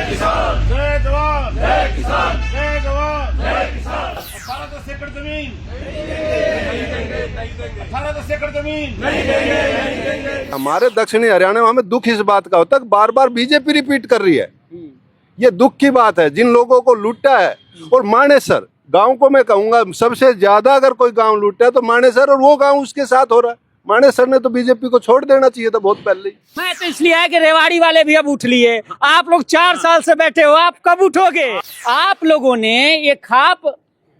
किसान, जय जवान, जय किसान, जय जवान, जय किसान। 18 एकड़ जमीन 18 एकड़ जमीन नहीं देंगे। हमारे दक्षिणी हरियाणा में हमें दुख इस बात का होता है, बार बार बीजेपी रिपीट कर रही है। ये दुख की बात है, जिन लोगों को लूटा है। और मानेसर गांव को मैं कहूंगा सबसे ज्यादा अगर कोई गांव लूटा है तो मानेसर, और वो गांव उसके साथ हो रहा है। मानेसर ने तो बीजेपी को छोड़ देना चाहिए था बहुत पहले ही। मैं तो इसलिए है कि रेवाड़ी वाले भी अब उठ लिए। आप लोग 4 साल से बैठे हो, आप कब उठोगे? आप लोगों ने ये खाप,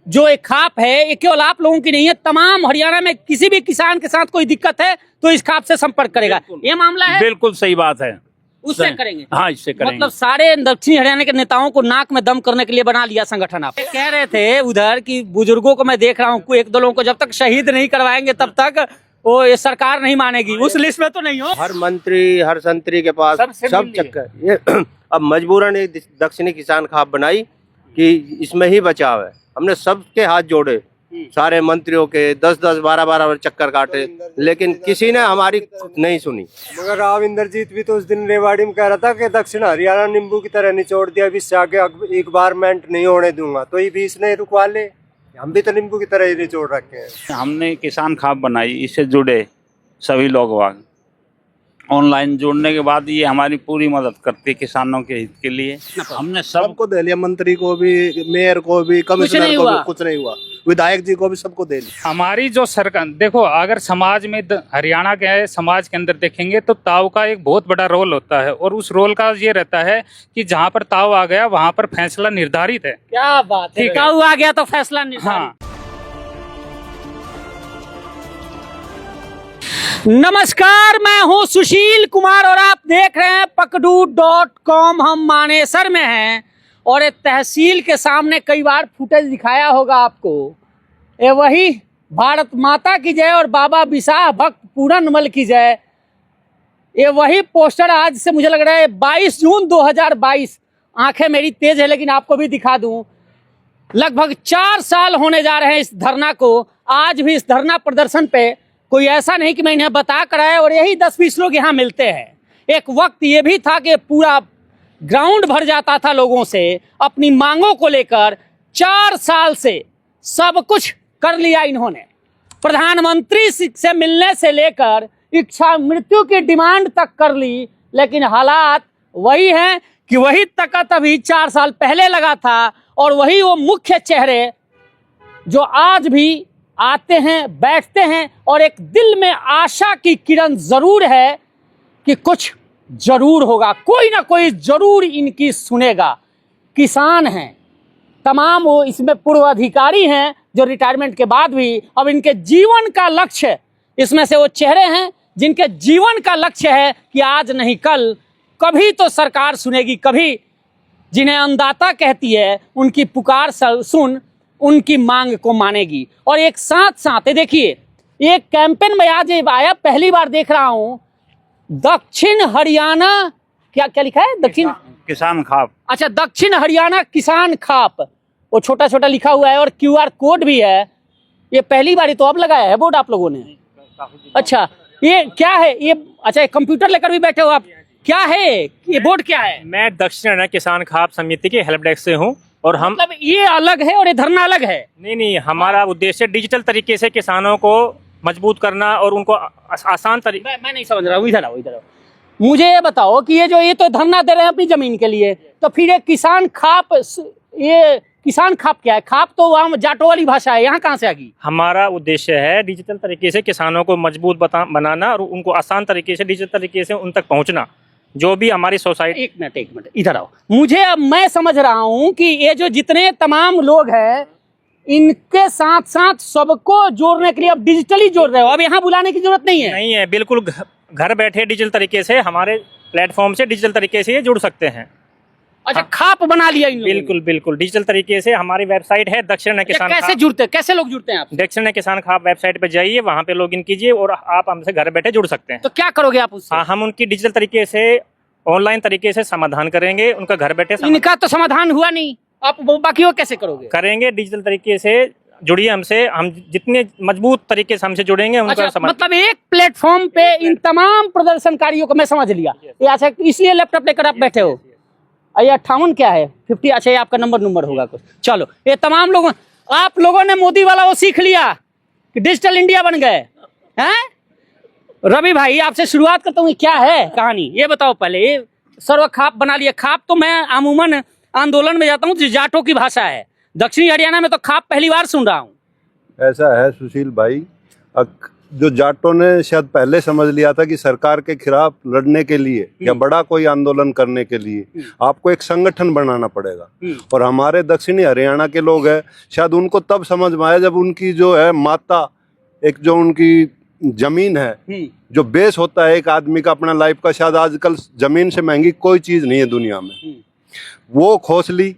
जो एक खाप है, ये केवल आप लोगों की नहीं है, तमाम हरियाणा में किसी भी किसान के साथ कोई दिक्कत है तो इस खाप से संपर्क करेगा। ये मामला है, बिल्कुल सही बात है। उससे करेंगे। हाँ, इससे करेंगे। मतलब सारे दक्षिण हरियाणा के नेताओं को नाक में दम करने के लिए बना लिया संगठन। आप कह रहे थे उधर कि बुजुर्गों को मैं देख रहा हूँ, एक दो लोगों को जब तक शहीद नहीं करवाएंगे तब तक वो ये सरकार नहीं मानेगी। उस लिस्ट में तो नहीं हो। हर मंत्री हर संतरी के पास सब चक्कर ये अब मजबूरन एक दक्षिणी किसान खाप बनाई कि इसमें ही बचाव है। हमने सबके हाथ जोड़े, सारे मंत्रियों के 10-10 12-12 चक्कर काटे, लेकिन किसी ने हमारी नहीं सुनी। मगर राव इंद्रजीत भी तो उस दिन रेवाड़ी में कह रहा था कि दक्षिण हरियाणा नींबू की तरह निचोड़ दिया, अभी इससे आगे एक बार मेंट नहीं होने दूंगा, तो ये भी इसने रुकवा ले। हम भी तो नींबू की तरह ही निचोड़ रखे हैं। हमने किसान खाप बनाई, इससे जुड़े सभी लोग वाग ऑनलाइन जुड़ने के बाद ये हमारी पूरी मदद करती है किसानों के हित के लिए। हमने सबको दे लिया, मंत्री को भी, मेयर को भी, कमिश्नर को भी, कुछ नहीं हुआ। विधायक जी को भी सबको दे लिया। हमारी जो सरकार, देखो अगर समाज में हरियाणा के समाज के अंदर देखेंगे तो ताव का एक बहुत बड़ा रोल होता है, और उस रोल का ये रहता है कि जहाँ पर ताव आ गया वहाँ पर फैसला निर्धारित है। क्या बात है, टिकाऊ आ गया तो फैसला निर्धारित। हाँ। नमस्कार, मैं हूं सुशील कुमार और आप देख रहे हैं पकडू.com। हम मानेसर में हैं और एक तहसील के सामने कई बार फुटेज दिखाया होगा आपको। ये वही भारत माता की जय और बाबा बिसाह भक्त पूरनमल की जय, ये वही पोस्टर आज से मुझे लग रहा है 22 जून 2022। आंखें मेरी तेज है लेकिन आपको भी दिखा दूं, लगभग 4 साल होने जा रहे हैं इस धरना को। आज भी इस धरना प्रदर्शन पे कोई ऐसा नहीं कि मैं इन्हें बता कर आया और यही 10-20 लोग यहाँ मिलते हैं। एक वक्त ये भी था कि पूरा ग्राउंड भर जाता था लोगों से अपनी मांगों को लेकर। 4 साल से सब कुछ कर लिया इन्होंने, प्रधानमंत्री से मिलने से लेकर इच्छा मृत्यु की डिमांड तक कर ली, लेकिन हालात वही हैं कि वही ताकत अभी 4 साल पहले लगा था, और वही वो मुख्य चेहरे जो आज भी आते हैं, बैठते हैं, और एक दिल में आशा की किरण जरूर है कि कुछ जरूर होगा, कोई ना कोई जरूर इनकी सुनेगा। किसान हैं तमाम, वो इसमें पूर्व अधिकारी हैं जो रिटायरमेंट के बाद भी अब इनके जीवन का लक्ष्य, इसमें से वो चेहरे हैं जिनके जीवन का लक्ष्य है कि आज नहीं कल कभी तो सरकार सुनेगी, कभी जिन्हें अन्नदाता कहती है उनकी पुकार सुन उनकी मांग को मानेगी। और एक साथ साथ देखिए, एक कैंपेन में आज आया, पहली बार देख रहा हूं, दक्षिण हरियाणा, क्या क्या लिखा है? दक्षिण किसान खाप। अच्छा, दक्षिण हरियाणा किसान खाप, वो छोटा छोटा लिखा हुआ है और QR कोड भी है। ये पहली बार ही तो अब लगाया है बोर्ड आप लोगों ने। अच्छा, ये क्या है ये? अच्छा, कंप्यूटर लेकर भी बैठे हो आप, क्या है ये बोर्ड, क्या है? मैं दक्षिण हरियाणा किसान खाप समिति के हेल्प डेस्क से हूँ, और हम मतलब ये अलग है और ये धरना अलग है? नहीं, हमारा उद्देश्य डिजिटल तरीके से किसानों को मजबूत करना और उनको आसान तरीके। मैं नहीं समझ रहा हूँ, इधर आओ। मुझे ये बताओ कि ये तो धरना दे रहे हैं अपनी जमीन के लिए, तो फिर ये किसान खाप, ये किसान खाप क्या है? खाप तो वहाँ जाटो वाली भाषा है, यहाँ कहाँ से आ गई? हमारा उद्देश्य है डिजिटल तरीके से किसानों को मजबूत बनाना और उनको आसान तरीके से डिजिटल तरीके से उन तक पहुँचना, जो भी हमारी सोसाइटी। एक मिनट इधर आओ। मुझे अब मैं समझ रहा हूँ कि ये जो जितने तमाम लोग हैं इनके साथ साथ सबको जोड़ने के लिए अब डिजिटली जोड़ रहे हो, अब यहाँ बुलाने की जरूरत नहीं है? नहीं है, बिल्कुल घर बैठे डिजिटल तरीके से हमारे प्लेटफॉर्म से डिजिटल तरीके से ये जुड़ सकते हैं। अच्छा, खाप बना लिया इन लोगों? बिल्कुल डिजिटल तरीके से। हमारी वेबसाइट है दक्षिण किसान। कैसे जुड़ते हैं, कैसे लोग जुड़ते हैं आप? दक्षिण किसान खाप वेबसाइट पे जाइए, वहाँ पे लॉगिन कीजिए और आप हमसे घर बैठे जुड़ सकते हैं। तो क्या करोगे आप उससे? हाँ, हम उनकी डिजिटल तरीके से, ऑनलाइन तरीके से समाधान करेंगे, उनका घर बैठे इनका तो समाधान हुआ नहीं, आप बाकी वो कैसे करोगे? करेंगे डिजिटल तरीके से। जुड़िए हमसे, हम जितने मजबूत तरीके से हमसे जुड़ेंगे उनका मतलब एक प्लेटफॉर्म पे इन तमाम प्रदर्शनकारियों को मैं समझ लिया। अच्छा, इसलिए लैपटॉप लेकर आप बैठे हो? ये 58 क्या है 50? अच्छा, ये आपका नंबर होगा कुछ। चलो, ये तमाम लोगों, आप लोगों ने मोदी वाला वो सीख लिया कि डिजिटल इंडिया बन गए हैं। रवि भाई, आपसे शुरुआत करता हूँ, क्या है कहानी ये बताओ पहले। ये सर्व खाप बना लिया। खाप तो मैं अमूमन आंदोलन में जाता हूँ, जाटों की भाषा है। दक्षिणी हरियाणा में तो खाप पहली बार सुन रहा हूँ। ऐसा है सुशील भाई, जो जाटों ने शायद पहले समझ लिया था कि सरकार के खिलाफ लड़ने के लिए या बड़ा कोई आंदोलन करने के लिए आपको एक संगठन बनाना पड़ेगा। और हमारे दक्षिणी हरियाणा के लोग हैं, शायद उनको तब समझ में आया जब उनकी जो है माता, एक जो उनकी जमीन है, जो बेस होता है एक आदमी का अपना लाइफ का, शायद आजकल जमीन से महंगी कोई चीज नहीं है दुनिया में, वो खोस ली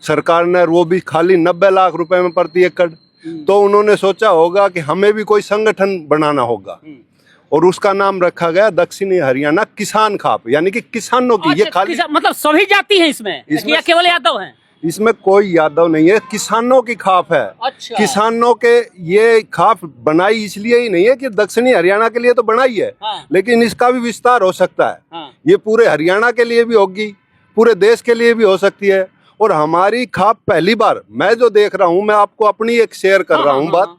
सरकार ने, और वो भी खाली 90 लाख रुपए में प्रति एकड़। तो उन्होंने सोचा होगा कि हमें भी कोई संगठन बनाना होगा, और उसका नाम रखा गया दक्षिणी हरियाणा किसान खाप, यानी कि किसानों की। ये खाली मतलब सभी जाति है इसमें या केवल यादव हैं? इसमें कोई यादव नहीं है, किसानों की खाप है। अच्छा। किसानों के ये खाप बनाई इसलिए ही नहीं है कि दक्षिणी हरियाणा के लिए तो बनाई है, लेकिन इसका भी विस्तार हो सकता है। ये पूरे हरियाणा के लिए भी होगी, पूरे देश के लिए भी हो सकती है। और हमारी खाप पहली बार मैं जो देख रहा हूँ, मैं आपको अपनी एक शेयर कर रहा हूँ बात।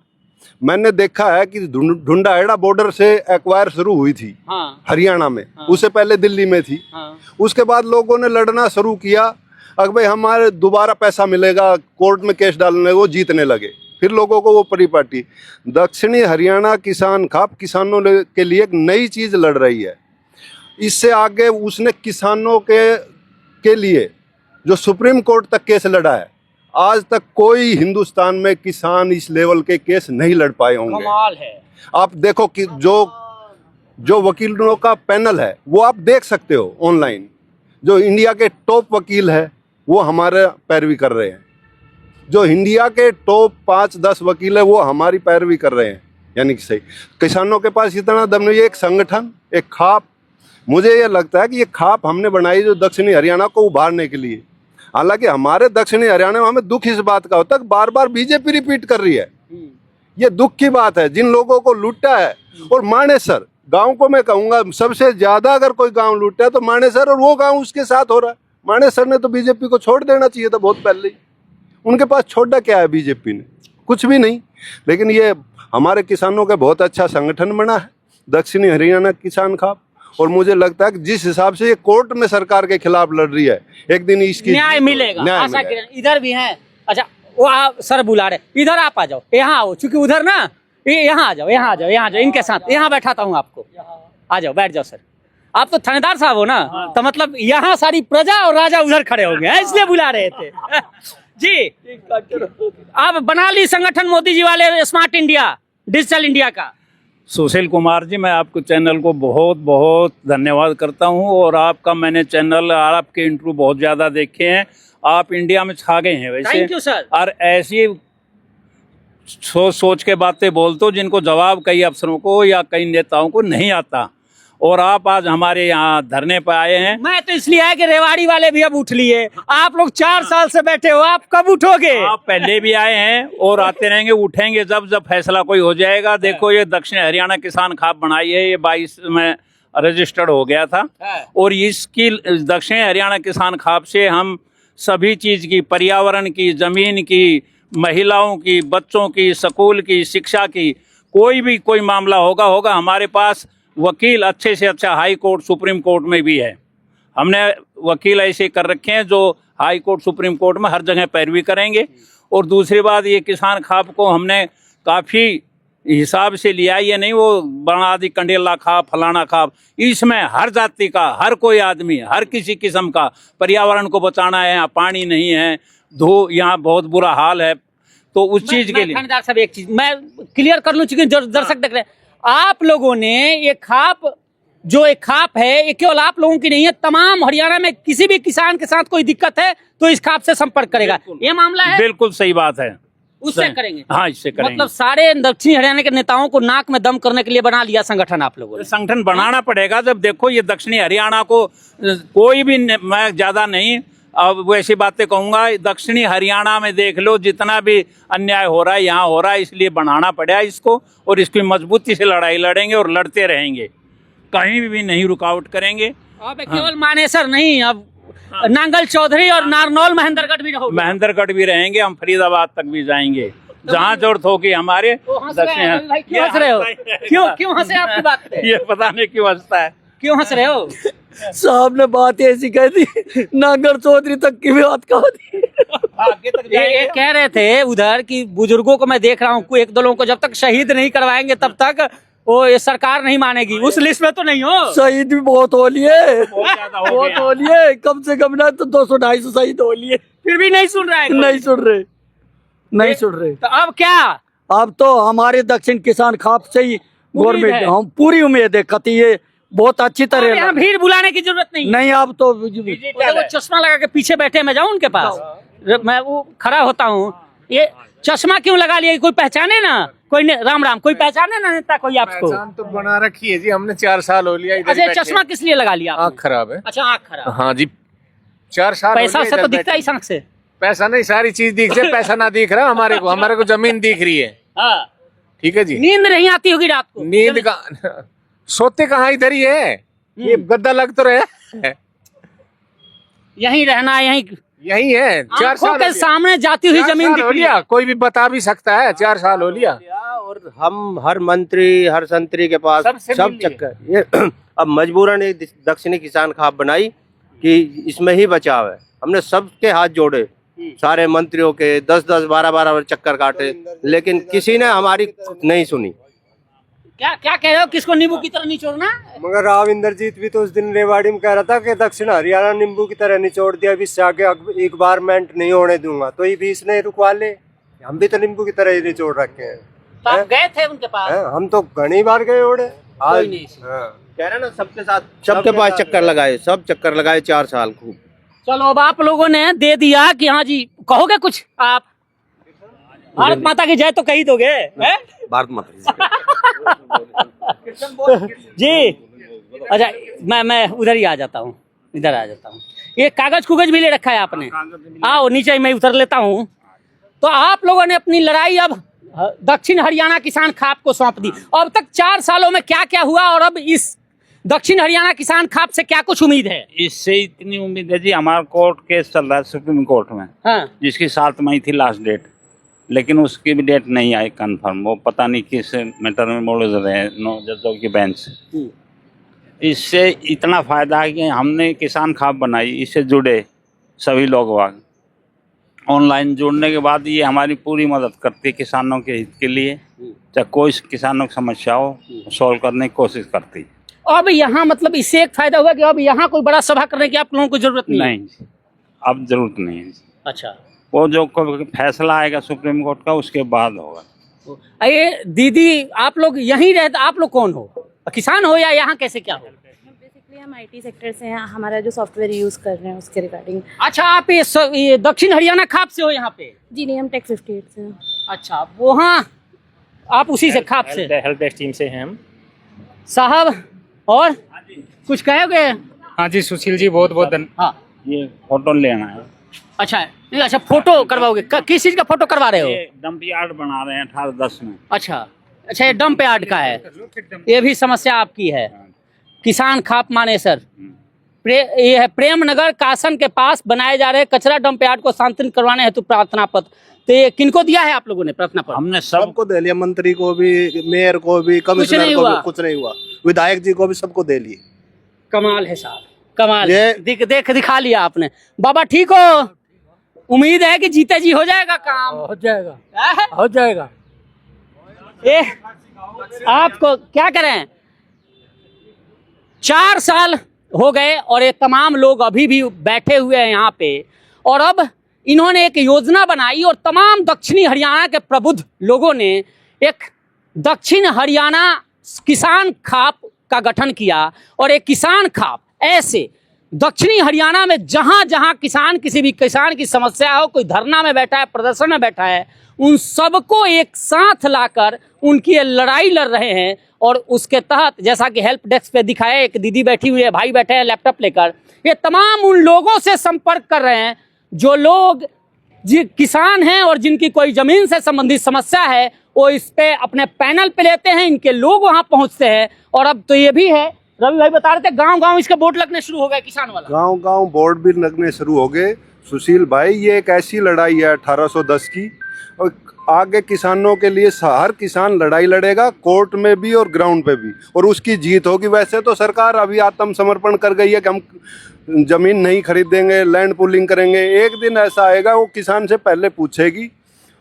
मैंने देखा है कि ढूंढाहेड़ा बॉर्डर से एक्वायर शुरू हुई थी हरियाणा में, उससे पहले दिल्ली में थी। उसके बाद लोगों ने लड़ना शुरू किया, अगर भाई हमारे दोबारा पैसा मिलेगा, कोर्ट में केस डालने, वो जीतने लगे। फिर लोगों को वो परिपाटी। दक्षिणी हरियाणा किसान खाप किसानों के लिए एक नई चीज लड़ रही है। इससे आगे उसने किसानों के लिए जो सुप्रीम कोर्ट तक केस लड़ा है, आज तक कोई हिंदुस्तान में किसान इस लेवल के केस नहीं लड़ पाए होंगे। कमाल है। आप देखो कि जो वकीलों का पैनल है वो आप देख सकते हो ऑनलाइन। जो इंडिया के टॉप वकील है वो हमारे पैरवी कर रहे हैं, जो इंडिया के टॉप 5-10 वकील है वो हमारी पैरवी कर रहे हैं। यानी कि सही किसानों के पास इतना दम नहीं है। एक संगठन, एक खाप, मुझे ये लगता है कि ये खाप हमने बनाई जो दक्षिणी हरियाणा को उभारने के लिए। हालांकि हमारे दक्षिणी हरियाणा में हमें दुख इस बात का होता है, बार बार बीजेपी रिपीट कर रही है। ये दुख की बात है, जिन लोगों को लूटा है। और मानेसर गांव को मैं कहूंगा सबसे ज्यादा अगर कोई गांव लूटा है तो मानेसर, और वो गांव उसके साथ हो रहा है। मानेसर ने तो बीजेपी को छोड़ देना चाहिए था बहुत पहले ही। उनके पास छोड़ा क्या है बीजेपी ने? कुछ भी नहीं। लेकिन ये हमारे किसानों का बहुत अच्छा संगठन बना है दक्षिणी हरियाणा किसान खाप। और मुझे लगता है कि जिस हिसाब से ये कोर्ट में सरकार के खिलाफ लड़ रही है, एक दिन इसकी न्याय मिलेगा। आशा करें। इधर भी है। अच्छा, वो आप सर बुला रहे, इधर आप आ जाओ, यहाँ आओ, चूंकि उधर ना, यहाँ आ जाओ, यहाँ आ जाओ, यहाँ आ जाओ, इनके साथ यहाँ बैठाता हूँ आपको। आ जाओ, बैठ जाओ सर। आप तो थानेदार साहब हो ना, तो मतलब यहाँ सारी प्रजा और राजा उधर खड़े हो गए, इसलिए बुला रहे थे। जी, आप बना ली संगठन मोदी जी वाले, स्मार्ट इंडिया, डिजिटल इंडिया का। सुशील कुमार जी, मैं आपको चैनल को बहुत बहुत धन्यवाद करता हूं। और आपका मैंने चैनल और आपके इंटरव्यू बहुत ज़्यादा देखे हैं। आप इंडिया में छा गए हैं वैसे। Thank you sir. और ऐसी सोच के बातें बोलते हो जिनको जवाब कई अफसरों को या कई नेताओं को नहीं आता। और आप आज हमारे यहाँ धरने पर आए हैं। मैं तो इसलिए आया कि रेवाड़ी वाले भी अब उठ लिए। आप लोग 4 साल से बैठे हो, आप कब उठोगे? आप पहले भी आए हैं और आते रहेंगे, उठेंगे जब फैसला कोई हो जाएगा। देखो, ये दक्षिण हरियाणा किसान खाप बनाई है, ये 22 में रजिस्टर्ड हो गया था। और इसकी दक्षिण हरियाणा किसान खाप से हम सभी चीज की, पर्यावरण की, जमीन की, महिलाओं की, बच्चों की, स्कूल की, शिक्षा की, कोई मामला होगा हमारे पास वकील अच्छे से अच्छा हाई कोर्ट, सुप्रीम कोर्ट में भी है। हमने वकील ऐसे कर रखे हैं जो हाई कोर्ट, सुप्रीम कोर्ट में हर जगह पैरवी करेंगे। और दूसरी बात, ये किसान खाप को हमने काफ़ी हिसाब से लिया। ये नहीं वो बना दी कंडेला खाप, फलाना खाप। इसमें हर जाति का, हर कोई आदमी, हर किसी किस्म का पर्यावरण को बचाना है। यहाँ पानी नहीं है, यहाँ बहुत बुरा हाल है। तो उस चीज़ के लिए थानेदार साहब एक चीज मैं क्लियर कर लूँ, चूंकि दर्शक देख रहे हैं। आप लोगों ने ये खाप, जो एक खाप है, ये केवल आप लोगों की नहीं है, तमाम हरियाणा में किसी भी किसान के साथ कोई दिक्कत है तो इस खाप से संपर्क करेगा। ये मामला है। बिल्कुल सही बात है। उससे करेंगे। हाँ, इससे करेंगे। मतलब सारे दक्षिण हरियाणा के नेताओं को नाक में दम करने के लिए बना लिया संगठन आप लोगों ने। संगठन बनाना पड़ेगा। जब देखो, ये दक्षिणी हरियाणा को कोई भी, मैं ज्यादा नहीं, अब वैसी बातें कहूँगा, दक्षिणी हरियाणा में देख लो जितना भी अन्याय हो रहा है यहाँ हो रहा है, इसलिए बढ़ाना पड़ेगा इसको। और इसकी मजबूती से लड़ाई लड़ेंगे और लड़ते रहेंगे, कहीं भी नहीं रुकावट करेंगे। अब केवल मानेसर नहीं, अब नांगल चौधरी और नारनौल महेंद्रगढ़ भी होगा। महेंद्रगढ़ भी रहेंगे, हम फरीदाबाद तक भी जाएंगे, जहाँ जरूरत होगी हमारे। हंस रहे हैं भाई, क्यों हंस रहे हो? क्यों हंसे आपकी बात पे? ये पता नहीं क्यों हंसता है। क्यों हंस रहे हो? साहब ने बात ऐसी कह दी, नागर चौधरी तक की भी बात कह दी। आगे तक ये कह रहे थे उधर कि बुजुर्गों को मैं देख रहा हूँ, एक दो लोगों को जब तक शहीद नहीं करवाएंगे तब तक वो ये सरकार नहीं मानेगी। उस लिस्ट में तो नहीं हो? शहीद भी बहुत हो लिए, बहुत हो लिए, कम से कम ना तो 200-250 शहीद हो लिए, फिर भी नहीं सुन रहा है कोई। नहीं सुन रहे। तो अब क्या? अब तो हमारे दक्षिण किसान खाप से ही गवर्नमेंट, है। हम पूरी उम्मीद है कती ये बहुत अच्छी अब तरह यहाँ भीड़ बुलाने की जरूरत नहीं। नहीं। अब तो वो चश्मा लगा के पीछे बैठे, मैं जाऊँ उनके पास, मैं वो खड़ा होता हूँ। ये चश्मा क्यों लगा लिया? कोई पहचाने ना? कोई राम राम, कोई पहचाने ना नेता कोई आपको? पहचान तो बना रखी है जी, हमने 4 साल हो लिया इधर अच्छा, बैठे। चश्मा किस लिए लगा लिया? आँख खराब है। अच्छा, आँख खराब। हाँ जी, 4 साल पैसा हो से लिया तो इधर दिखता है बैठे। इस आँख से। पैसा नहीं, सारी चीज दिख जाए, पैसा ना दिख रहा हमारे को जमीन दिख रही है। हाँ। ठीक है जी। नींद नहीं आती होगी रात को? नींद का सोते कहाँ, इधर ही है, ये गद्दा लग तो रहे। यहीं रहना, यही है। 4 आंखों साल के हो लिया। सामने जाती हुई 4 जमीन साल दिख हो रही लिया, है। कोई भी बता भी सकता है, 4 साल हो लिया। और हम हर मंत्री हर संतरी के पास सबसे सब मिल लिए। चक्कर ये अब मजबूरन एक दक्षिणी किसान खाप बनाई कि इसमें ही बचाव है। हमने सबके हाथ जोड़े, सारे मंत्रियों के 10-10 12-12 चक्कर काटे, लेकिन किसी ने हमारी नहीं सुनी। क्या कह रहे हो? किसको नींबू की तरह निचोड़ना? मगर राव इंद्रजीत भी तो उस दिन रेवाड़ी में कह रहा था कि दक्षिण हरियाणा नींबू की तरह निचोड़ दिया, अभी इससे आगे एक बार मेंट नहीं होने दूंगा, तो ये भी इसने रुकवा ले। हम भी तो नींबू की तरह ही निचोड़ रखे हैं। तो आप गए थे उनके पास? हम तो घनी बार गए ओढ़े। कोई नहीं सुना। कह रहे ना, सबके साथ सबके पास चक्कर लगाए, सब चक्कर लगाए 4 साल खूब। चलो, अब आप लोगों ने दे दिया कि हाँ जी, कहोगे कुछ आप? भारत माता की जय तो कही दोगे हैं? भारत माता जी। अच्छा, मैं उधर ही आ जाता हूँ, इधर आ जाता हूँ। ये कागज कुगज भी ले रखा है आपने? आओ नीचे, मैं उतर लेता हूँ। तो आप लोगों ने अपनी लड़ाई अब दक्षिण हरियाणा किसान खाप को सौंप दी। अब तक 4 सालों में क्या क्या हुआ, और अब इस दक्षिण हरियाणा किसान खाप से क्या कुछ उम्मीद है? इससे इतनी उम्मीद है जी, हमारा कोर्ट केस चल रहा है सुप्रीम कोर्ट में, हाँ। जिसकी 7 मई थी लास्ट डेट, लेकिन उसकी भी डेट नहीं आई कंफर्म। वो पता नहीं किस मैटर में बोल रहे हैं, 9 जजों की बेंच। इससे इतना फायदा है कि हमने किसान खाप बनाई, इससे जुड़े सभी लोग वाग ऑनलाइन जुड़ने के बाद ये हमारी पूरी मदद करती है किसानों के हित के लिए, चाहे कोई किसानों की समस्या हो सॉल्व करने की कोशिश करती है। अब यहाँ मतलब इससे एक फायदा हुआ कि अब यहाँ कोई बड़ा सभा करने की आप लोगों को जरूरत नहीं है? नहीं, अब जरूरत नहीं है। अच्छा, वो जो फैसला आएगा सुप्रीम कोर्ट का, उसके बाद होगा। ये दीदी, आप लोग यहीं रहते, आप लोग कौन हो? किसान हो या यहाँ कैसे क्या हो? बेसिकली हम IT सेक्टर से हैं, हमारा जो सॉफ्टवेयर यूज कर रहे हैं उसके रिगार्डिंग। अच्छा, आप ये दक्षिण हरियाणा खाप से हो यहाँ पे? जी नहीं, हम टेक 58 से हैं। अच्छा, वहाँ आप उसी से खाप से? हेल्प डेस्क टीम से हैं हम साहब, और कुछ कहोगे? हाँ जी सुशील जी, बहुत बहुत धन्यवाद। हाँ, ये फोटो लेना है। अच्छा नहीं, अच्छा फोटो करवाओगे? किस चीज का फोटो करवा रहे हो? ये डंप यार्ड बना रहे हैं 18-10 में। अच्छा, ये डंप यार्ड का है, ये भी समस्या आपकी है। किसान खाप मानेसर, ये है प्रेम नगर कासन के पास बनाए जा रहे कचरा डंप यार्ड को शांतिन करवाने हेतु प्रार्थना पत्र। तो ये किनको दिया है आप लोगों ने प्रार्थना पत्र? हमने सबको दे लिया, मंत्री को भी, मेयर को भी, कमिश्नर को भी, कुछ नहीं हुआ। विधायक जी को भी सबको दे लिए। कमाल है साहब, कमाल है। दिखा लिया आपने। बाबा ठीक हो? उम्मीद है कि जीते जी हो जाएगा काम? हो जाएगा, हो जाएगा। ए, आपको क्या करें, 4 साल हो गए और ये तमाम लोग अभी भी बैठे हुए हैं यहाँ पे, और अब इन्होंने एक योजना बनाई और तमाम दक्षिणी हरियाणा के प्रबुद्ध लोगों ने एक दक्षिण हरियाणा किसान खाप का गठन किया। और एक किसान खाप ऐसे दक्षिणी हरियाणा में जहां जहां किसान, किसी भी किसान की समस्या हो, कोई धरना में बैठा है, प्रदर्शन में बैठा है, उन सबको एक साथ लाकर उनकी ये लड़ाई लड़ रहे हैं। और उसके तहत जैसा कि हेल्प डेस्क पे दिखाया, एक दीदी बैठी हुई है, भाई बैठे हैं लैपटॉप लेकर, ये तमाम उन लोगों से संपर्क कर रहे हैं जो लोग किसान हैं और जिनकी कोई जमीन से संबंधित समस्या है, वो इस पे अपने पैनल पे लेते हैं, इनके लोग वहां पहुंचते हैं। और अब तो ये भी है रवि भाई बता रहे थे गांव गांव इसके बोर्ड लगने शुरू हो गए किसान वाला। गांव गांव बोर्ड भी लगने शुरू हो गए। सुशील भाई, ये एक ऐसी लड़ाई है 1810 की, और आगे किसानों के लिए हर किसान लड़ाई लड़ेगा, कोर्ट में भी और ग्राउंड पे भी, और उसकी जीत होगी। वैसे तो सरकार अभी आत्मसमर्पण कर गई है कि हम जमीन नहीं खरीदेंगे, लैंड पूलिंग करेंगे। एक दिन ऐसा आएगा वो किसान से पहले पूछेगी,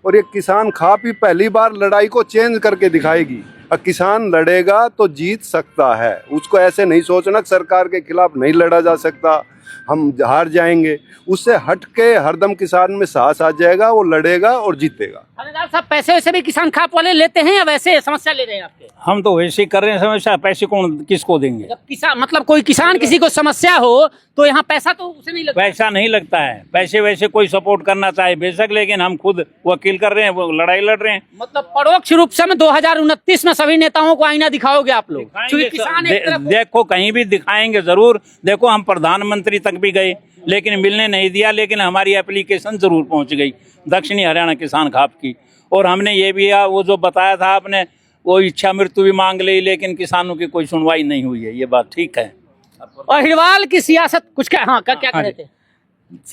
और ये किसान खा पी पहली बार लड़ाई को चेंज करके दिखाएगी। और किसान लड़ेगा तो जीत सकता है। उसको ऐसे नहीं सोचना सरकार के खिलाफ नहीं लड़ा जा सकता, हम हार जाएंगे। उससे हट के हरदम किसान में साहस आ जाएगा, वो लड़ेगा और जीतेगा। थानेदार साहब, पैसे वैसे भी किसान खाप वाले लेते हैं या वैसे समस्या ले रहे हैं आपके? हम तो वैसे ही कर रहे हैं समस्या, पैसे कौन किसको देंगे? जब किसान मतलब कोई किसान किसी को समस्या हो तो यहाँ पैसा तो उसे नहीं लगता। पैसा नहीं लगता है, पैसे वैसे कोई सपोर्ट करना चाहे बेशक, लेकिन हम खुद वकील कर रहे हैं, वो लड़ाई लड़ रहे हैं। मतलब परोक्ष रूप से 2029 में सभी नेताओं को आईना दिखाओगे आप लोग? क्योंकि किसान एक तरफ देखो कहीं भी दिखाएंगे जरूर। देखो हम प्रधानमंत्री तक भी गए लेकिन मिलने नहीं दिया, लेकिन हमारी एप्लीकेशन जरूर पहुंच गई दक्षिणी हरियाणा किसान खाप की। और हमने ये भी वो जो बताया था आपने, वो इच्छा मृत्यु भी मांग ली, लेकिन किसानों की कोई सुनवाई नहीं हुई है। ये बात ठीक है। और हिरवाल की सियासत कुछ क्या, हाँ क्या कह रहे थे?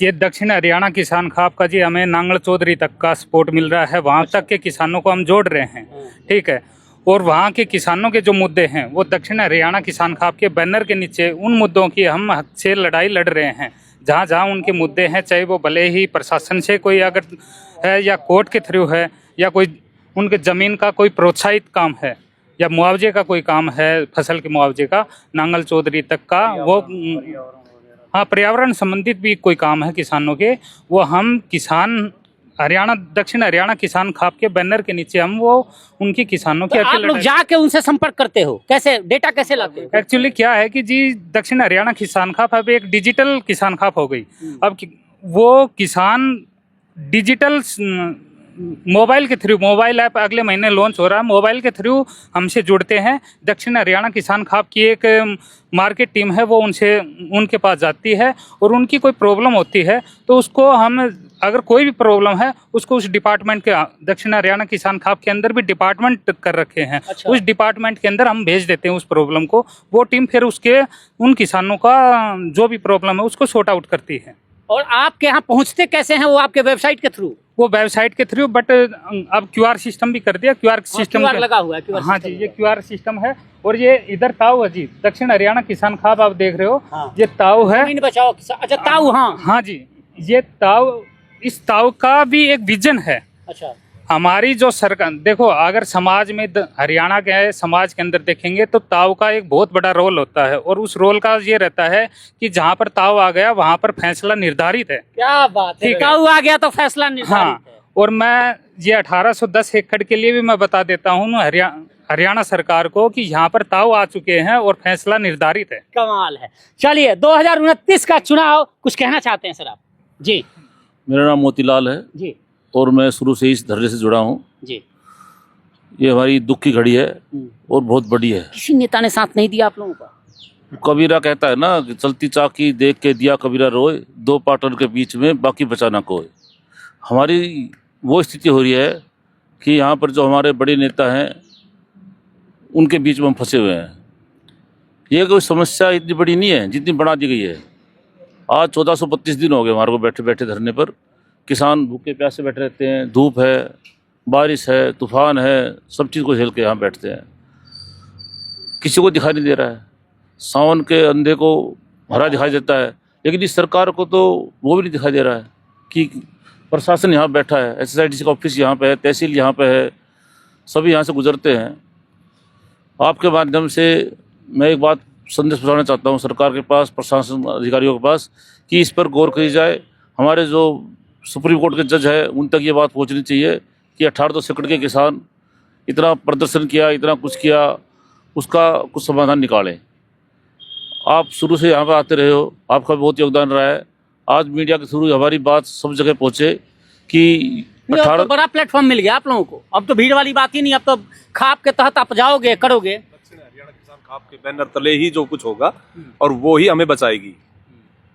ये दक्षिण हरियाणा किसान खाप का जी हमें नांगल चौधरी तक का सपोर्ट मिल रहा है, वहाँ तक के किसानों को हम जोड़ रहे हैं, ठीक है। और वहाँ के किसानों के जो मुद्दे हैं वो दक्षिण हरियाणा किसान खाप के बैनर के नीचे उन मुद्दों की हम हक से लड़ाई लड़ रहे हैं। जहाँ जहाँ उनके मुद्दे हैं, चाहे वो भले ही प्रशासन से कोई अगर है या कोर्ट के थ्रू है या कोई उनके ज़मीन का कोई प्रोत्साहित काम है या मुआवजे का कोई काम है, फसल के मुआवजे का, नांगल चौधरी तक का, वो हाँ पर्यावरण संबंधित भी कोई काम है किसानों के, वो हम किसान हरियाणा दक्षिण हरियाणा किसान खाप के बैनर के नीचे हम वो उनकी किसानों की तो आप लोग जाके उनसे संपर्क करते हो, कैसे डेटा कैसे लाते हो? एक्चुअली क्या है कि जी दक्षिण हरियाणा किसान खाप अब एक डिजिटल किसान खाप हो गई। अब वो किसान डिजिटल मोबाइल के थ्रू, मोबाइल ऐप अगले महीने लॉन्च हो रहा है, मोबाइल के थ्रू हमसे जुड़ते हैं। दक्षिण हरियाणा किसान खाप की एक मार्केट टीम है, वो उनके पास जाती है और उनकी कोई प्रॉब्लम होती है तो उसको हम, अगर कोई भी प्रॉब्लम है उसको उस डिपार्टमेंट के, दक्षिण हरियाणा किसान खाप के अंदर भी डिपार्टमेंट कर रखे हैं, अच्छा। उस डिपार्टमेंट के अंदर हम भेज देते हैं उस प्रॉब्लम को। वो टीम फिर उसके उन किसानों का जो भी प्रॉब्लम है उसको सॉर्ट आउट करती है। और आपके यहाँ पहुँचते कैसे हैं? वो आपके वेबसाइट के थ्रू? वो वेबसाइट के थ्रू, बट अब क्यूआर सिस्टम भी कर दिया। क्यूआर सिस्टम लगा हुआ है। हाँ जी, ये क्यूआर सिस्टम है। और ये इधर ताऊ है जी, दक्षिण हरियाणा किसान खाप आप देख रहे हो। हाँ। ये ताऊ है, जमीन बचाओ किसान। अच्छा ताऊ, हाँ हाँ जी, ये ताऊ, इस ताऊ का भी एक विजन है। अच्छा, हमारी जो सरकार, देखो अगर समाज में हरियाणा के समाज के अंदर देखेंगे तो ताऊ का एक बहुत बड़ा रोल होता है, और उस रोल का ये रहता है कि जहाँ पर ताऊ आ गया वहाँ पर फैसला निर्धारित है। क्या बात है, ताऊ आ गया तो फैसला निर्धारित हाँ, है। और मैं ये 1810 एकड़ के लिए भी मैं बता देता हूँ हरियाणा सरकार को कि यहाँ पर ताऊ आ चुके हैं और फैसला निर्धारित है। कमाल है। चलिए 2029 का चुनाव कुछ कहना चाहते हैं सर आप? जी, मेरा नाम मोतीलाल है जी, और मैं शुरू से इस धरने से जुड़ा हूँ। जी। ये हमारी दुख की घड़ी है और बहुत बड़ी है। किसी नेता ने साथ नहीं दिया आप लोगों का? कबीरा कहता है ना कि चलती चाकी देख के दिया कबीरा रोए, दो पार्टनर के बीच में बाकी बचा ना कोई। हमारी वो स्थिति हो रही है कि यहाँ पर जो हमारे बड़े नेता हैं उनके बीच में हम फंसे हुए हैं। ये कोई समस्या इतनी बड़ी नहीं है जितनी बढ़ा दी गई है। आज 1432 दिन हो गए हमारे को बैठे बैठे धरने पर। किसान भूखे प्यासे बैठे रहते हैं, धूप है, बारिश है, तूफान है, सब चीज़ को झेल के यहाँ बैठते हैं। किसी को दिखाई नहीं दे रहा है। सावन के अंधे को हरा दिखाई देता है, लेकिन इस सरकार को तो वो भी नहीं दिखाई दे रहा है कि प्रशासन यहाँ बैठा है, SSIDC का ऑफिस यहाँ पे है, तहसील यहाँ पे है, सभी यहाँ से गुजरते हैं। आपके माध्यम से मैं एक बात संदेश पहुँचाना चाहता हूँ सरकार के पास, प्रशासन अधिकारियों के पास, कि इस पर गौर करी जाए। हमारे जो सुप्रीम कोर्ट के जज है उन तक ये बात पहुँचनी चाहिए कि 18 एकड़ के किसान इतना प्रदर्शन किया, इतना कुछ किया, उसका कुछ समाधान निकालें। आप शुरू से यहाँ पर आते रहे हो, आपका बहुत योगदान रहा है। आज मीडिया के थ्रू हमारी बात सब जगह पहुँचे कि 18 तो बड़ा प्लेटफॉर्म मिल गया आप लोगों को। अब तो भीड़ वाली बात ही नहीं, अब तो खाप के तहत आप जाओगे, करोगे। दक्षिण हरियाणा किसान खाप के बैनर तले ही जो कुछ होगा और वो ही हमें बचाएगी,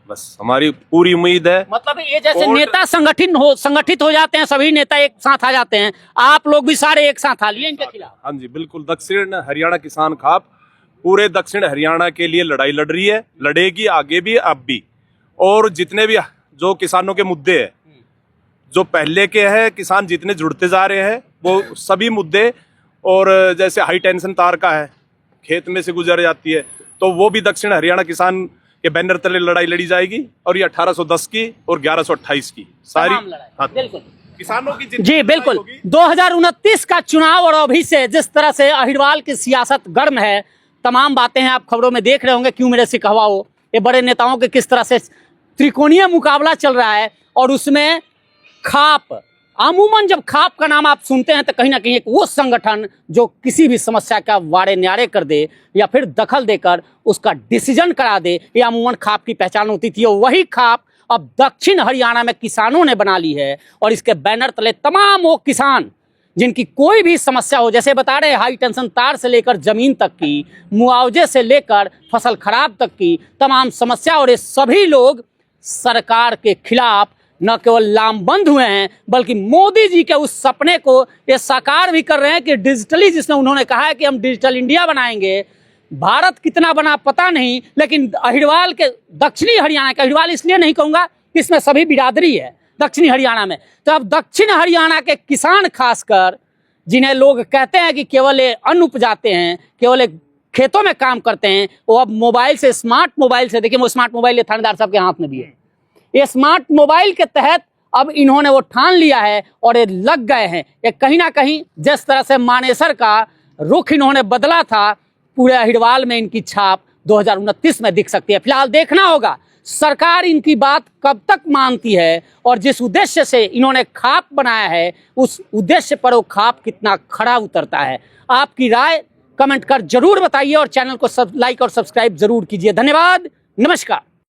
बस हमारी पूरी उम्मीद है। मतलब ये जैसे नेता संगठित हो जाते हैं, सभी नेता एक साथ आ जाते हैं, आप लोग भी सारे एक साथ आ लिए इनके खिलाफ? हाँ जी बिल्कुल, दक्षिण हरियाणा किसान खाप पूरे दक्षिण हरियाणा के लिए लड़ाई लड़ रही है, लड़ेगी आगे भी, अब भी। और जितने भी जो किसानों के मुद्दे हैं, जो पहले के हैं, किसान जितने जुड़ते जा रहे हैं, वो सभी मुद्दे, और जैसे हाई टेंशन तार का है, खेत में से गुजर जाती है, तो वो भी दक्षिण हरियाणा किसान के बैनर तले लड़ाई लड़ी जाएगी। और ये 1810 की और 1128 की सारी, हाँ, बिल्कुल किसानों की जी बिल्कुल। 2029 का चुनाव और अभी से जिस तरह से अहिरवाल की सियासत गर्म है, तमाम बातें हैं आप खबरों में देख रहे होंगे, क्यों मेरे से कहवा हो, ये बड़े नेताओं के किस तरह से त्रिकोणीय मुकाबला चल रहा है। और उसमें खाप, अमूमन जब खाप का नाम आप सुनते हैं तो कहीं ना कहीं एक वो संगठन जो किसी भी समस्या का वाड़े न्यारे कर दे या फिर दखल देकर उसका डिसीजन करा दे, ये अमूमन खाप की पहचान होती थी। और वही खाप अब दक्षिण हरियाणा में किसानों ने बना ली है। और इसके बैनर तले तमाम वो किसान जिनकी कोई भी समस्या हो, जैसे बता रहे हाई टेंशन तार से लेकर जमीन तक की, मुआवजे से लेकर फसल खराब तक की तमाम समस्या, और ये सभी लोग सरकार के खिलाफ न केवल लामबंद हुए हैं बल्कि मोदी जी के उस सपने को ये साकार भी कर रहे हैं कि डिजिटली, जिसने उन्होंने कहा है कि हम डिजिटल इंडिया बनाएंगे। भारत कितना बना पता नहीं, लेकिन अहिरवाल के दक्षिणी हरियाणा का, अहिरवाल इसलिए नहीं कहूँगा, इसमें सभी बिरादरी है दक्षिणी हरियाणा में। तो अब दक्षिण हरियाणा के किसान खासकर, जिन्हें लोग कहते हैं कि केवल ये अन्न उपजाते हैं, केवल खेतों में काम करते हैं, वो अब मोबाइल से, स्मार्ट मोबाइल से, देखिए वो स्मार्ट मोबाइल ये थानेदार साहब के हाथ में भी है, ये स्मार्ट मोबाइल के तहत अब इन्होंने वो ठान लिया है और ये लग गए हैं। ये कहीं ना कहीं जिस तरह से मानेसर का रुख इन्होंने बदला था, पूरे अहिरवाल में इनकी छाप 2029 में दिख सकती है। फिलहाल देखना होगा सरकार इनकी बात कब तक मानती है और जिस उद्देश्य से इन्होंने खाप बनाया है उस उद्देश्य पर वो खाप कितना खरा उतरता है। आपकी राय कमेंट कर जरूर बताइए और चैनल को लाइक और सब्सक्राइब जरूर कीजिए। धन्यवाद, नमस्कार।